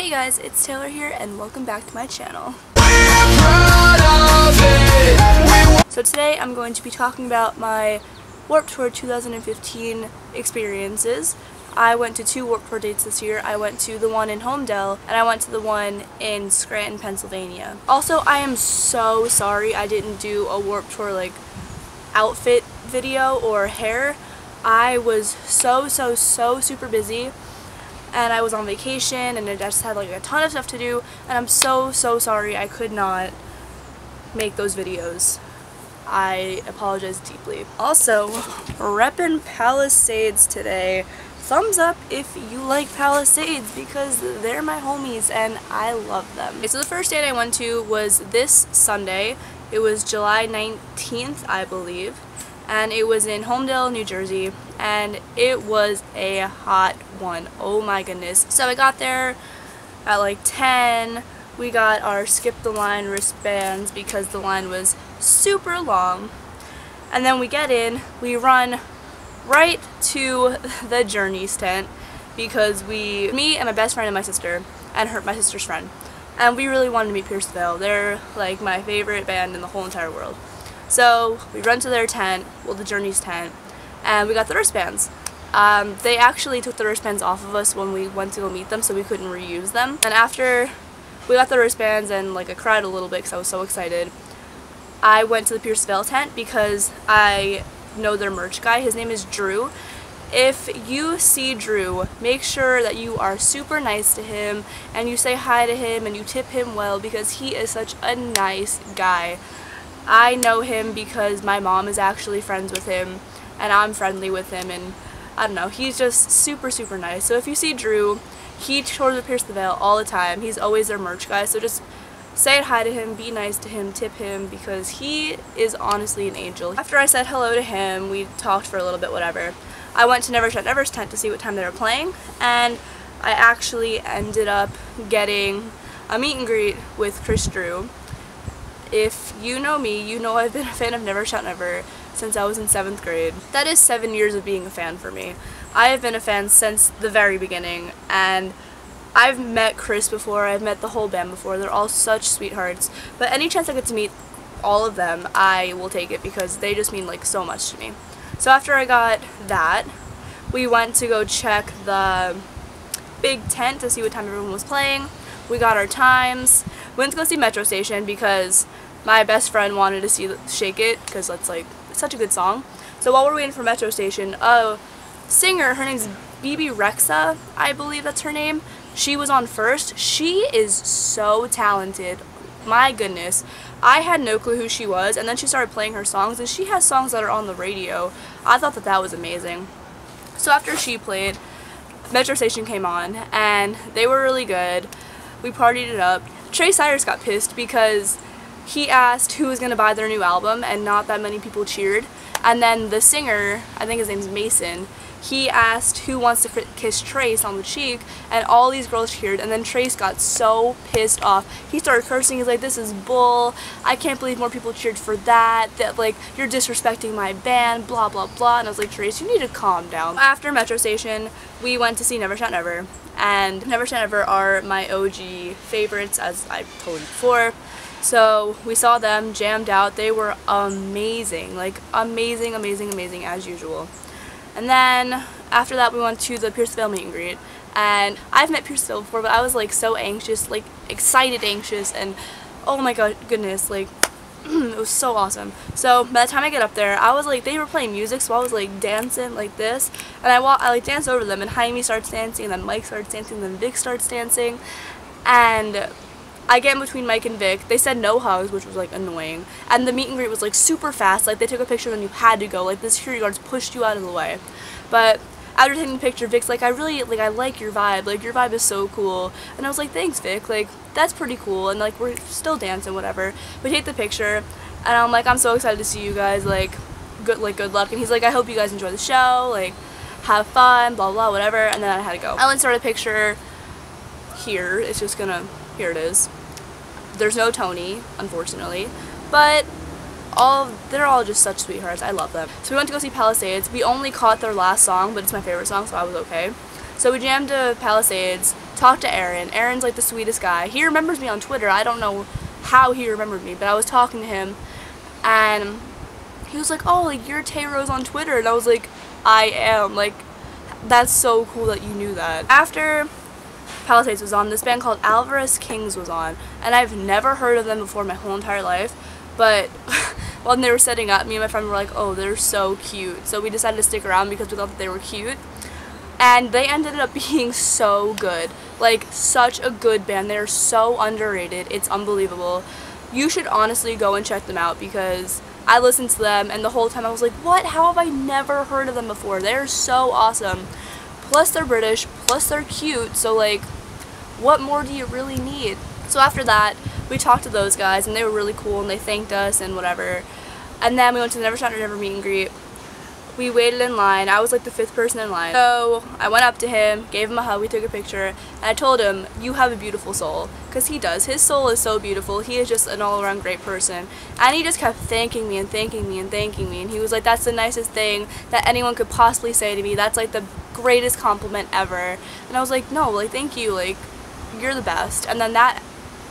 Hey guys, it's Taylor here and welcome back to my channel. So today I'm going to be talking about my Warped Tour 2015 experiences. I went to 2 Warped Tour dates this year. I went to the one in Homedale and I went to the one in Scranton, Pennsylvania. Also, I am so sorry I didn't do a Warped Tour like outfit video or hair. I was so super busy and I was on vacation and I just had like a ton of stuff to do, and I'm so sorry I could not make those videos. I apologize deeply. Also, reppin' Palisades today. Thumbs up if you like Palisades because they're my homies and I love them. Okay, so the first date I went to was this Sunday. It was July 19th, I believe, and it was in Homedale, New Jersey, and it was a hot one. Oh my goodness. So I got there at like 10. We got our skip the line wristbands because the line was super long, and then we get in, we run right to the Journeys tent because me and my best friend and my sister and my sister's friend, and we really wanted to meet Pierce the Veil. They're like my favorite band in the whole entire world. So we run to their tent, well, the Journeys tent, and we got the wristbands. They actually took the wristbands off of us when we went to go meet them, so we couldn't reuse them. And after we got the wristbands and like I cried a little bit because I was so excited, I went to the Pierce the Veil tent because I know their merch guy. His name is Drew. If you see Drew, make sure that you are super nice to him and you say hi to him and you tip him well because he is such a nice guy. I know him because my mom is actually friends with him and I'm friendly with him, and I don't know, he's just super nice. So if you see Drew, he tours with Pierce the Veil all the time. He's always their merch guy, so just say hi to him, be nice to him, tip him, because he is honestly an angel. After I said hello to him, we talked for a little bit, whatever. I went to Never Shut Never's tent to see what time they were playing, and I actually ended up getting a meet and greet with Chris Drew. If you know me, you know I've been a fan of Never Shut Never since I was in 7th grade. That is 7 years of being a fan for me. I have been a fan since the very beginning, and I've met Chris before, I've met the whole band before. They're all such sweethearts, but any chance I get to meet all of them, I will take it because they just mean like so much to me. So after I got that, we went to go check the big tent to see what time everyone was playing. We got our times. We went to go see Metro Station because my best friend wanted to see Shake It because that's like it's such a good song. So while we're waiting for Metro Station, a singer, her name's BB Rexa, I believe that's her name. She was on first. She is so talented. My goodness. I had no clue who she was, and then she started playing her songs, and she has songs that are on the radio. I thought that was amazing. So after she played, Metro Station came on, and they were really good. We partied it up. Trey Cyrus got pissed because he asked who was going to buy their new album, and not that many people cheered. And then the singer, I think his name's Mason, he asked who wants to kiss Trace on the cheek, and all these girls cheered, and then Trace got so pissed off. He started cursing. He's like, this is bull, I can't believe more people cheered for that, like, you're disrespecting my band, blah blah blah. And I was like, Trace, you need to calm down. After Metro Station, we went to see Never Shut Never, and Never Shut Never are my OG favorites, as I told you before. So we saw them, jammed out. They were amazing, like amazing as usual. And then after that we went to the Pierce the Veil meet and greet, and I've met Pierce the Veil before, but I was like so anxious, like excited anxious, and oh my goodness, like it was so awesome. So by the time I get up there, I was like, they were playing music, so I was like dancing like this, and I like danced over them, and Jaime starts dancing, and then Mike starts dancing, and then Vic starts dancing, and I get in between Mike and Vic. They said no hugs, which was like annoying, and the meet and greet was like super fast. Like they took a picture and then you had to go. Like the security guards pushed you out of the way. But after taking the picture, Vic's like, I like your vibe. Like your vibe is so cool. And I was like, thanks, Vic. Like that's pretty cool. And like we're still dancing, whatever. We take the picture, and I'm like, I'm so excited to see you guys. Like good luck. And he's like, I hope you guys enjoy the show. Like have fun, blah blah, whatever. And then I had to go. I started a picture here. It's just gonna. Here it is. There's no Tony, unfortunately, but they're all just such sweethearts. I love them. So we went to go see Palisades. We only caught their last song, but it's my favorite song, so I was okay. So we jammed to Palisades, talked to Aaron. Aaron's like the sweetest guy. He remembers me on Twitter. I don't know how he remembered me, but I was talking to him, and he was like, oh, like, you're Tay Rose on Twitter. And I was like, I am. Like, that's so cool that you knew that. After Palisades was on, this band called Alvarez Kings was on, and I've never heard of them before my whole entire life, but when they were setting up, me and my friend were like, oh, they're so cute. So we decided to stick around because we thought that they were cute, and they ended up being so good. Like, such a good band. They're so underrated. It's unbelievable. You should honestly go and check them out, because I listened to them, and the whole time I was like, what? How have I never heard of them before? They're so awesome. Plus they're British, plus they're cute, so like, what more do you really need? So after that, we talked to those guys, and they were really cool, and they thanked us and whatever. And then we went to the Never Shot Never meet and greet. We waited in line. I was like the 5th person in line. So I went up to him, gave him a hug, we took a picture, and I told him, you have a beautiful soul. Because he does. His soul is so beautiful. He is just an all-around great person. And he just kept thanking me and thanking me and thanking me. And he was like, that's the nicest thing that anyone could possibly say to me. That's like the greatest compliment ever. And I was like, no, like, thank you. Like, you're the best. And then that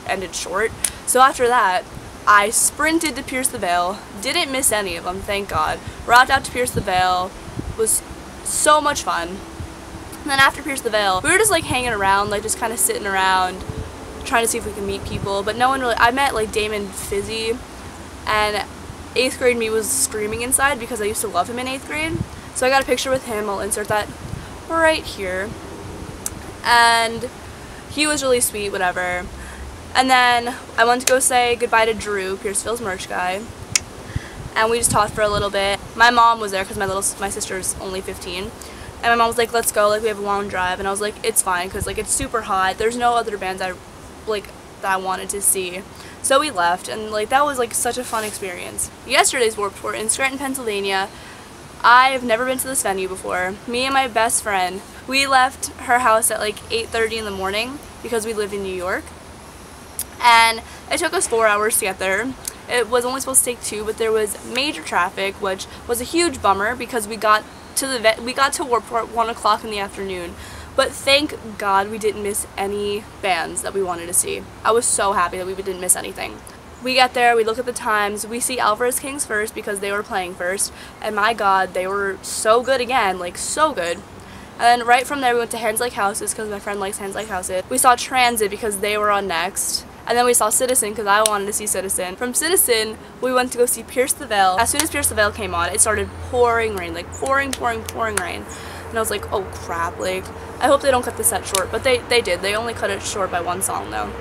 ended short. So after that, I sprinted to Pierce the Veil, didn't miss any of them, thank God. Rocked out to Pierce the Veil, was so much fun. And then after Pierce the Veil, we were just like hanging around, like just kind of sitting around, trying to see if we could meet people, but no one really. I met like Damon Fizzy, and 8th grade me was screaming inside because I used to love him in 8th grade. So I got a picture with him, I'll insert that right here. And he was really sweet, whatever. And then I went to go say goodbye to Drew, Pierceville's merch guy, and we just talked for a little bit. My mom was there because my sister's only 15, and my mom was like, let's go, like, we have a long drive. And I was like, it's fine, because like it's super hot, there's no other bands that I wanted to see. So we left, and like that was like such a fun experience. Yesterday's Warped Tour in Scranton, Pennsylvania. I've never been to this venue before. Me and my best friend, we left her house at like 8:30 in the morning because we live in New York. And it took us 4 hours to get there. It was only supposed to take 2, but there was major traffic, which was a huge bummer because we got to Warped Tour at 1 o'clock in the afternoon. But thank God we didn't miss any bands that we wanted to see. I was so happy that we didn't miss anything. We get there, we look at the times, we see Alvarez Kings first because they were playing first, and my God, they were so good again, like so good. And then right from there we went to Hands Like Houses because my friend likes Hands Like Houses. We saw Transit because they were on next. And then we saw Citizen because I wanted to see Citizen. From Citizen, we went to go see Pierce the Veil. As soon as Pierce the Veil came on, it started pouring rain, like pouring rain. And I was like, oh crap, like, I hope they don't cut the set short. But they did. They only cut it short by 1 song though.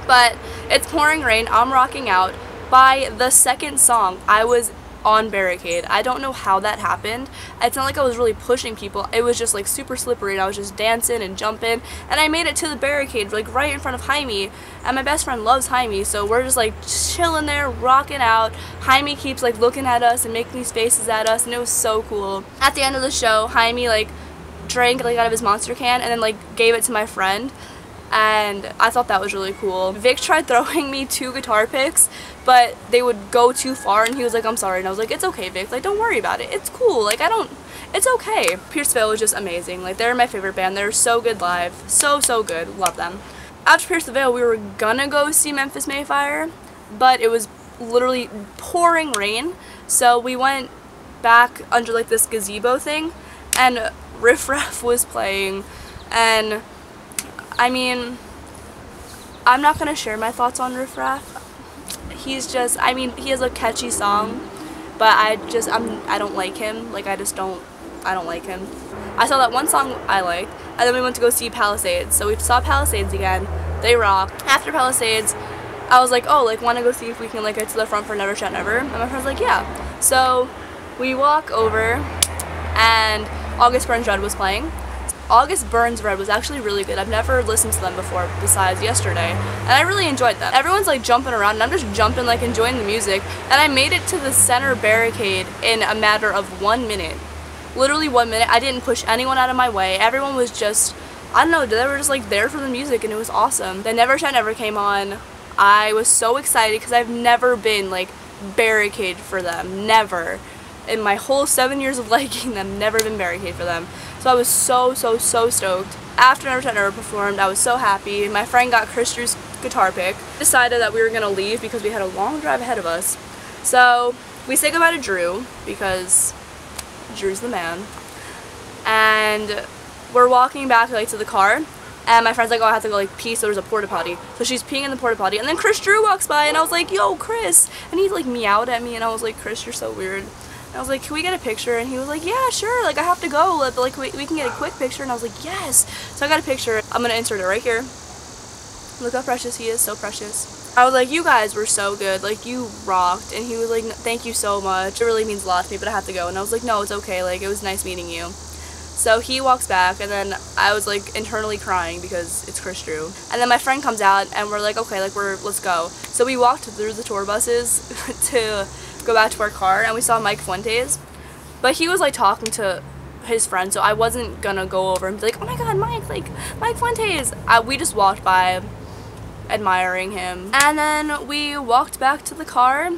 But it's pouring rain, I'm rocking out. By the 2nd song, I was on barricade. I don't know how that happened. It's not like I was really pushing people. It was just like super slippery, and I was just dancing and jumping, and I made it to the barricade like right in front of Jaime, and my best friend loves Jaime, so we're just like chilling there, rocking out. Jaime keeps like looking at us and making these faces at us, and it was so cool. At the end of the show, Jaime like drank like out of his Monster can and then like gave it to my friend, and I thought that was really cool. Vic tried throwing me 2 guitar picks, but they would go too far, and he was like, I'm sorry. And I was like, it's okay, Vic, like, don't worry about it, it's cool, like, it's okay. Pierceville was just amazing. Like, they're my favorite band. They're so good live, so good, love them. After Pierceville, we were gonna go see Memphis Mayfire, but it was literally pouring rain, so we went back under like this gazebo thing, and Riff Raff was playing, and I mean, I'm not gonna share my thoughts on Riff Raff. He's just, I mean, he has a catchy song, but I don't like him. Like, I don't like him. I saw that one song I liked, and then we went to go see Palisades. So we saw Palisades again. They rocked. After Palisades, I was like, oh, like, want to go see if we can like get to the front for Never Shut Never? And my friend's like, yeah. So we walk over, and August Burns Red was playing. August Burns Red was actually really good. I've never listened to them before besides yesterday, and I really enjoyed them. Everyone's like jumping around, and I'm just jumping, like enjoying the music, and I made it to the center barricade in a matter of 1 minute. Literally 1 minute. I didn't push anyone out of my way. Everyone was just, I don't know, they were just like there for the music, and it was awesome. Then Never Shut Never came on. I was so excited because I've never been like barricade for them. Never. In my whole 7 years of liking them, never been barricade for them. So I was so stoked. After Never Try Never performed, I was so happy. My friend got Chris Drew's guitar pick. Decided that we were going to leave because we had a long drive ahead of us. So we say goodbye to Drew because Drew's the man. And we're walking back like to the car. And my friend's like, oh, I have to go like pee, so there's a porta potty. So she's peeing in the porta potty, and then Chris Drew walks by, and I was like, yo, Chris. And he like meowed at me, and I was like, Chris, you're so weird. And I was like, can we get a picture? And he was like, yeah, sure, like I have to go, but like we can get a quick picture. And I was like, yes. So I got a picture. I'm gonna insert it right here. Look how precious he is, so precious. I was like, you guys were so good, like you rocked. And he was like, thank you so much. It really means a lot to me, but I have to go. And I was like, no, it's okay, like it was nice meeting you. So he walks back, and then I was like internally crying because it's Chris Drew. And then my friend comes out, and we're like, okay, like let's go. So we walked through the tour buses to go back to our car, and we saw Mike Fuentes. But he was like talking to his friend, so I wasn't gonna go over and be like, oh my god, Mike, like Mike Fuentes. We just walked by, admiring him. And then we walked back to the car,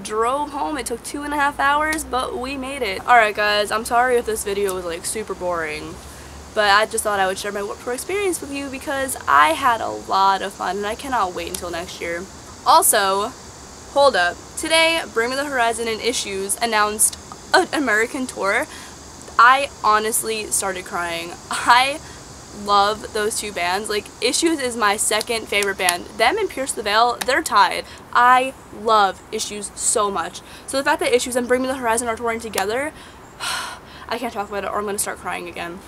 drove home. It took 2.5 hours, but we made it. Alright guys, I'm sorry if this video was like super boring, but I just thought I would share my Warped Tour experience with you because I had a lot of fun and I cannot wait until next year. Also, hold up. Today, Bring Me the Horizon and Issues announced an American tour. I honestly started crying. I love those two bands. Like, Issues is my second favorite band. Them and Pierce the Veil, they're tied. I love Issues so much. So the fact that Issues and Bring Me the Horizon are touring together, I can't talk about it or I'm going to start crying again.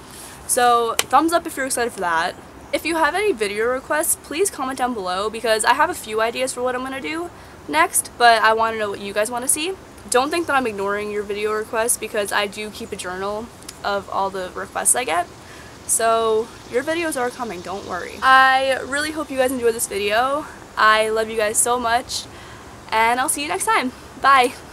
So thumbs up if you're excited for that. If you have any video requests, please comment down below because I have a few ideas for what I'm going to do next, but I want to know what you guys want to see. Don't think that I'm ignoring your video requests because I do keep a journal of all the requests I get. So your videos are coming, don't worry. I really hope you guys enjoyed this video. I love you guys so much, and I'll see you next time. Bye!